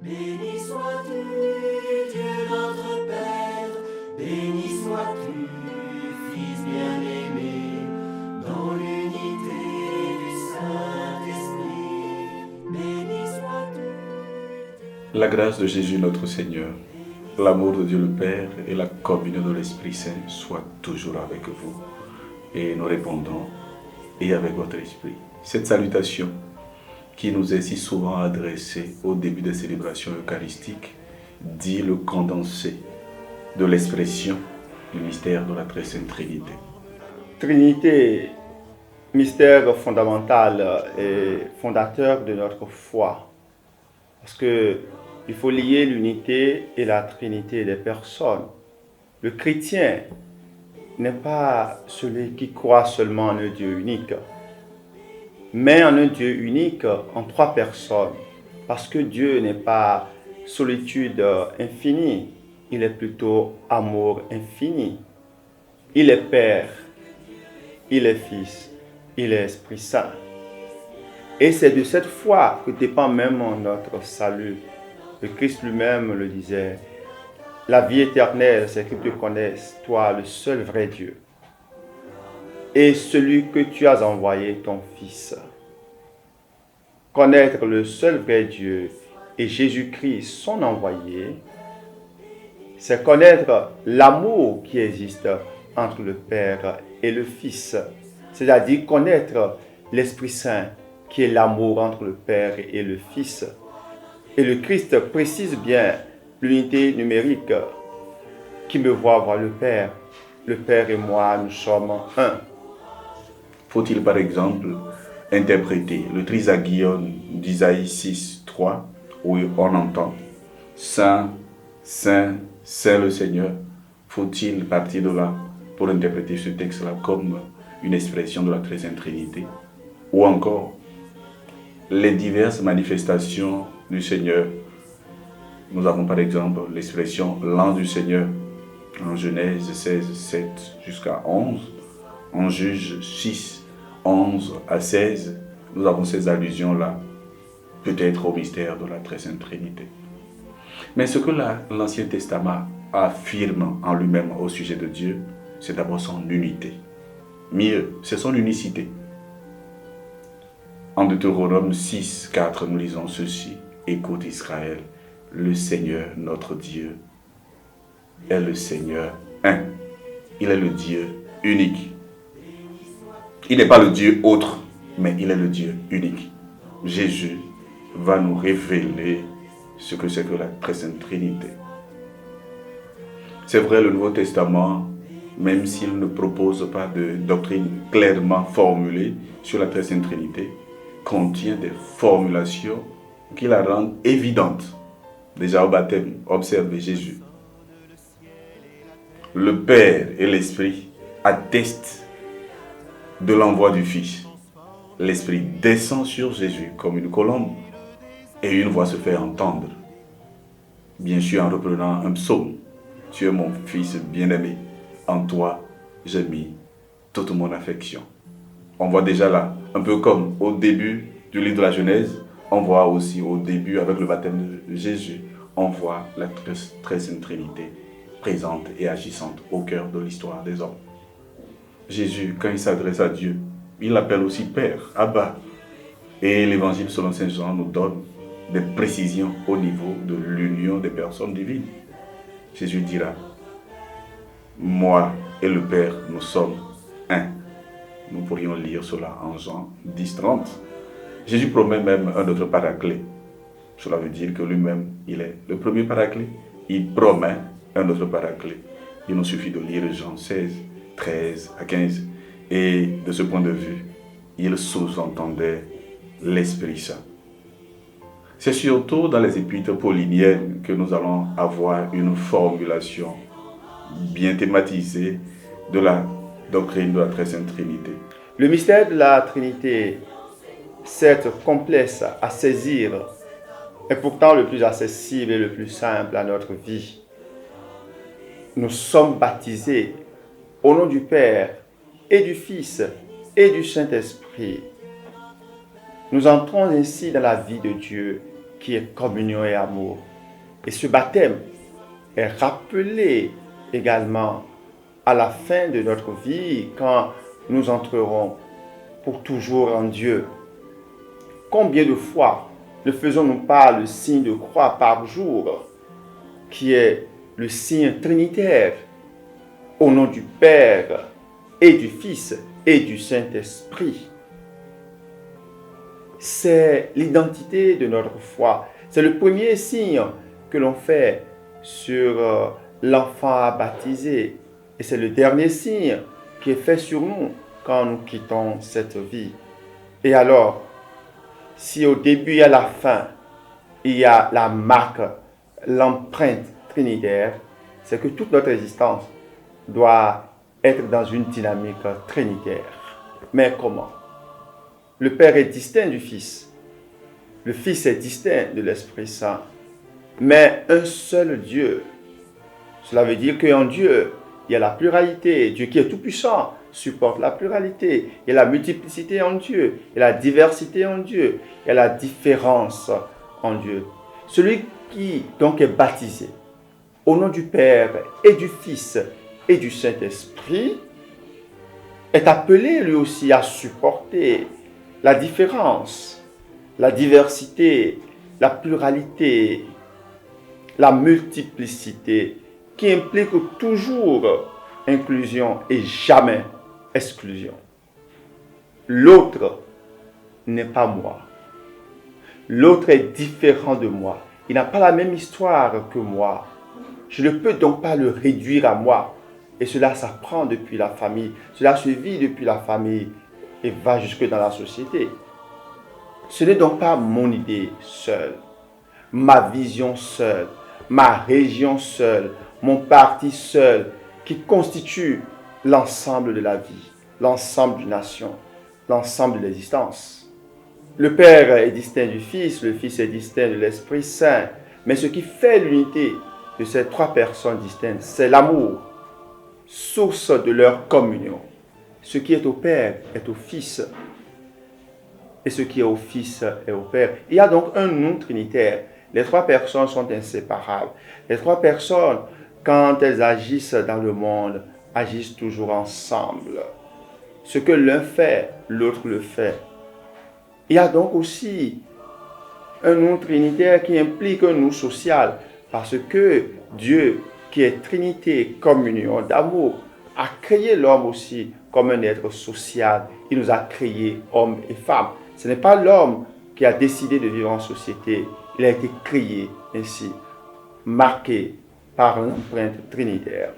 Béni sois-tu, Dieu notre Père, béni sois-tu, Fils bien-aimé, dans l'unité du Saint-Esprit. Béni sois-tu. La grâce de Jésus notre Seigneur, l'amour de Dieu le Père et la communion de l'Esprit Saint soient toujours avec vous. Et nous répondons, et avec votre esprit. Cette salutation qui nous est si souvent adressée au début des célébrations eucharistiques dit le condensé de l'expression du mystère de la Très Sainte Trinité. Trinité, mystère fondamental et fondateur de notre foi. Parce qu'il faut lier l'unité et la Trinité des personnes. Le chrétien n'est pas celui qui croit seulement en un Dieu unique, mais en un Dieu unique en trois personnes. Parce que Dieu n'est pas solitude infinie, il est plutôt amour infini. Il est Père, il est Fils, il est Esprit Saint. Et c'est de cette foi que dépend même notre salut. Le Christ lui-même le disait, la vie éternelle, c'est qu'ils te connaissent, toi, le seul vrai Dieu, et celui que tu as envoyé, ton Fils. Connaître le seul vrai Dieu et Jésus-Christ, son envoyé, c'est connaître l'amour qui existe entre le Père et le Fils, c'est-à-dire connaître l'Esprit Saint, qui est l'amour entre le Père et le Fils. Et le Christ précise bien l'unité numérique. Qui me voit voir le Père. Le Père et moi, nous sommes un. Faut-il par exemple interpréter le trisagion d'Isaïe 6, 3, où on entend Saint, Saint, Saint le Seigneur? Faut-il partir de là pour interpréter ce texte-là comme une expression de la Très Sainte Trinité? Ou encore les diverses manifestations du Seigneur? Nous avons par exemple l'expression l'ange du Seigneur en Genèse 16, 7 jusqu'à 11, en Juge 6, 11 à 16, nous avons ces allusions-là, peut-être au mystère de la Très Sainte Trinité. Mais ce que l'Ancien Testament affirme en lui-même au sujet de Dieu, c'est d'abord son unité. Mieux, c'est son unicité. En Deutéronome 6, 4, nous lisons ceci. Écoute Israël, le Seigneur notre Dieu est le Seigneur un. Il est le Dieu unique. Il n'est pas le Dieu autre, mais il est le Dieu unique. Jésus va nous révéler ce que c'est que la Très Sainte Trinité. C'est vrai, le Nouveau Testament, même s'il ne propose pas de doctrine clairement formulée sur la Très Sainte Trinité, contient des formulations qui la rendent évidente. Déjà au baptême, observez Jésus. Le Père et l'Esprit attestent de l'envoi du Fils. L'Esprit descend sur Jésus comme une colombe et une voix se fait entendre. Bien sûr en reprenant un psaume. Tu es mon Fils bien-aimé, en toi j'ai mis toute mon affection. On voit déjà là, un peu comme au début du livre de la Genèse, on voit aussi au début avec le baptême de Jésus, on voit la Très Sainte Trinité présente et agissante au cœur de l'histoire des hommes. Jésus, quand il s'adresse à Dieu, il l'appelle aussi Père, Abba. Et l'évangile selon Saint Jean nous donne des précisions au niveau de l'union des personnes divines. Jésus dira, moi et le Père, nous sommes un. Nous pourrions lire cela en Jean 10, 30. Jésus promet même un autre paraclet. Cela veut dire que lui-même, il est le premier paraclet. Il promet un autre paraclet. Il nous suffit de lire Jean 16, 13 à 15. Et de ce point de vue, il sous-entendait l'Esprit Saint. C'est surtout dans les épîtres pauliniennes que nous allons avoir une formulation bien thématisée de la doctrine de la Très Sainte Trinité. Le mystère de la Trinité, certes complexe à saisir, est pourtant le plus accessible et le plus simple à notre vie. Nous sommes baptisés au nom du Père et du Fils et du Saint-Esprit. Nous entrons ainsi dans la vie de Dieu qui est communion et amour. Et ce baptême est rappelé également à la fin de notre vie quand nous entrerons pour toujours en Dieu. Combien de fois ne faisons-nous pas le signe de croix par jour, qui est le signe trinitaire, au nom du Père et du Fils et du Saint-Esprit? C'est l'identité de notre foi. C'est le premier signe que l'on fait sur l'enfant à baptiser. Et c'est le dernier signe qui est fait sur nous quand nous quittons cette vie. Et alors, si au début et à la fin, il y a la marque, l'empreinte trinitaire, c'est que toute notre existence doit être dans une dynamique trinitaire. Mais comment? Le Père est distinct du Fils. Le Fils est distinct de l'Esprit Saint. Mais un seul Dieu. Cela veut dire qu'en Dieu, il y a la pluralité. Dieu qui est tout-puissant supporte la pluralité. Il y a la multiplicité en Dieu. Il y a la diversité en Dieu. Il y a la différence en Dieu. Celui qui donc est baptisé au nom du Père et du Fils et du Saint-Esprit est appelé lui aussi à supporter la différence, la diversité, la pluralité, la multiplicité, qui implique toujours inclusion et jamais exclusion. L'autre n'est pas moi. L'autre est différent de moi. Il n'a pas la même histoire que moi. Je ne peux donc pas le réduire à moi. Et cela s'apprend depuis la famille. Cela se vit depuis la famille et va jusque dans la société. Ce n'est donc pas mon idée seule, ma vision seule, ma région seule, mon parti seul qui constitue l'ensemble de la vie, l'ensemble d'une nation, l'ensemble de l'existence. Le Père est distinct du Fils, le Fils est distinct de l'Esprit Saint, mais ce qui fait l'unité de ces trois personnes distinctes, c'est l'amour, source de leur communion. Ce qui est au Père est au Fils, et ce qui est au Fils est au Père. Il y a donc un nous trinitaire. Les trois personnes sont inséparables. Les trois personnes, quand elles agissent dans le monde, agissent toujours ensemble. Ce que l'un fait, l'autre le fait. Il y a donc aussi un nous trinitaire qui implique un nous social, parce que Dieu, qui est Trinité, communion, d'amour, a créé l'homme aussi comme un être social. Il nous a créés hommes et femmes. Ce n'est pas l'homme qui a décidé de vivre en société. Il a été créé ainsi, marqué par l'empreinte trinitaire.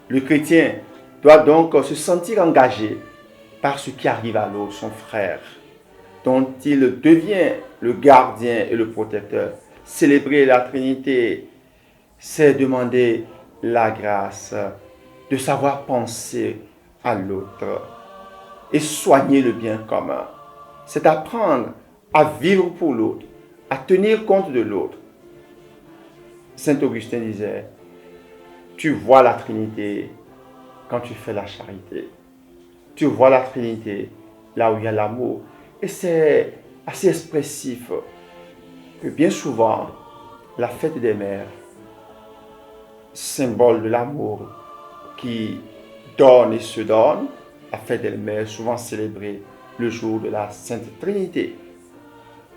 Le chrétien doit donc se sentir engagé par ce qui arrive à l'autre, son frère, dont il devient le gardien et le protecteur. Célébrer la Trinité, c'est demander la grâce de savoir penser à l'autre et soigner le bien commun. C'est apprendre à vivre pour l'autre, à tenir compte de l'autre. Saint Augustin disait, tu vois la Trinité quand tu fais la charité. Tu vois la Trinité là où il y a l'amour. Et c'est assez expressif que bien souvent, la fête des mères, symbole de l'amour qui donne et se donne, la fête des mères souvent célébrée le jour de la Sainte Trinité,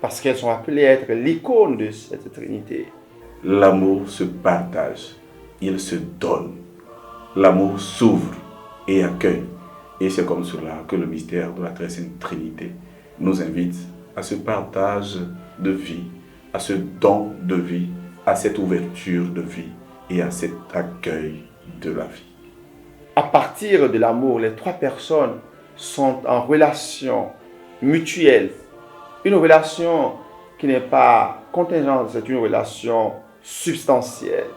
parce qu'elles sont appelées à être l'icône de cette Trinité. L'amour se partage, il se donne. L'amour s'ouvre et accueille. Et c'est comme cela que le mystère de la Très Sainte Trinité nous invite à ce partage de vie, à ce don de vie, à cette ouverture de vie et à cet accueil de la vie. À partir de l'amour, les trois personnes sont en relation mutuelle. Une relation qui n'est pas contingente, c'est une relation substantielle.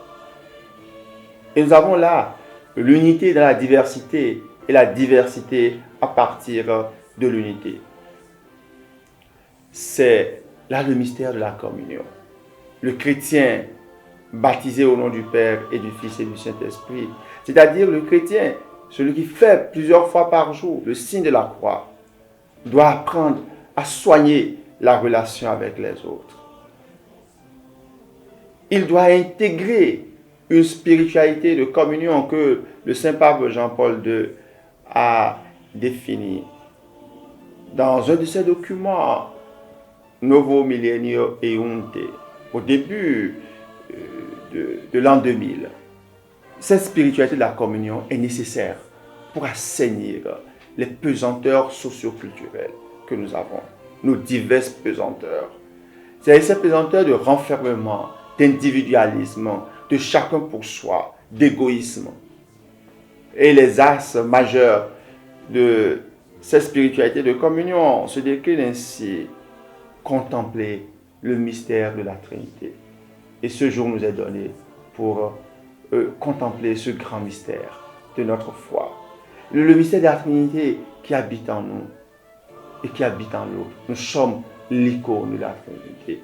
Et nous avons là l'unité dans la diversité et la diversité à partir de l'unité. C'est là le mystère de la communion. Le chrétien baptisé au nom du Père et du Fils et du Saint-Esprit, c'est-à-dire le chrétien, celui qui fait plusieurs fois par jour le signe de la croix, doit apprendre à soigner la relation avec les autres. il doit intégrer une spiritualité de communion que le Saint-Pape Jean-Paul II a définie dans un de ses documents, Novo Millennio Eunte, au début de l'an 2000. Cette spiritualité de la communion est nécessaire pour assainir les pesanteurs socioculturelles que nous avons, nos diverses pesanteurs. C'est ces pesanteurs de renfermement, d'individualisme, de chacun pour soi, d'égoïsme. Et les axes majeurs de cette spiritualité de communion se déclinent ainsi: contempler le mystère de la Trinité. Et ce jour nous est donné pour contempler ce grand mystère de notre foi. Le mystère de la Trinité qui habite en nous et qui habite en l'autre. Nous sommes l'icône de la Trinité.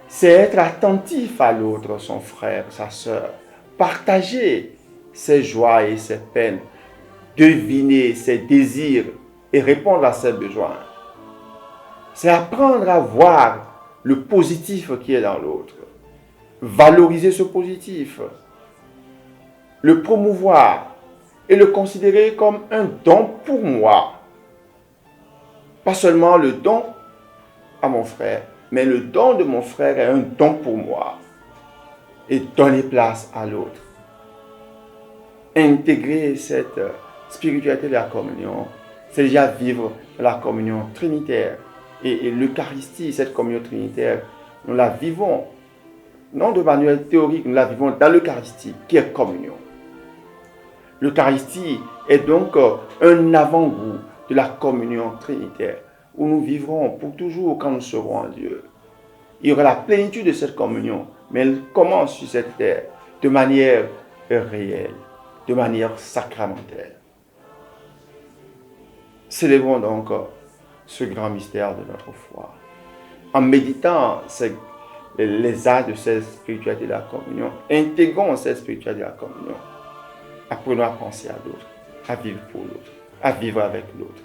C'est être attentif à l'autre, son frère, sa sœur. Partager ses joies et ses peines. Deviner ses désirs et répondre à ses besoins. C'est apprendre à voir le positif qui est dans l'autre. Valoriser ce positif. Le promouvoir et le considérer comme un don pour moi. Pas seulement le don à mon frère, mais le don de mon frère est un don pour moi. Et donner place à l'autre. Intégrer cette spiritualité de la communion, c'est déjà vivre la communion trinitaire. Et l'Eucharistie, cette communion trinitaire, nous la vivons, non de manière théorique, nous la vivons dans l'Eucharistie, qui est communion. L'Eucharistie est donc un avant-goût de la communion trinitaire, où nous vivrons pour toujours quand nous serons en Dieu. Il y aura la plénitude de cette communion, mais elle commence sur cette terre de manière réelle, de manière sacramentelle. Célébrons donc ce grand mystère de notre foi. En méditant les actes de cette spiritualité de la communion, intégrons cette spiritualité de la communion. Apprenons à penser à l'autre, à vivre pour l'autre, à vivre avec l'autre.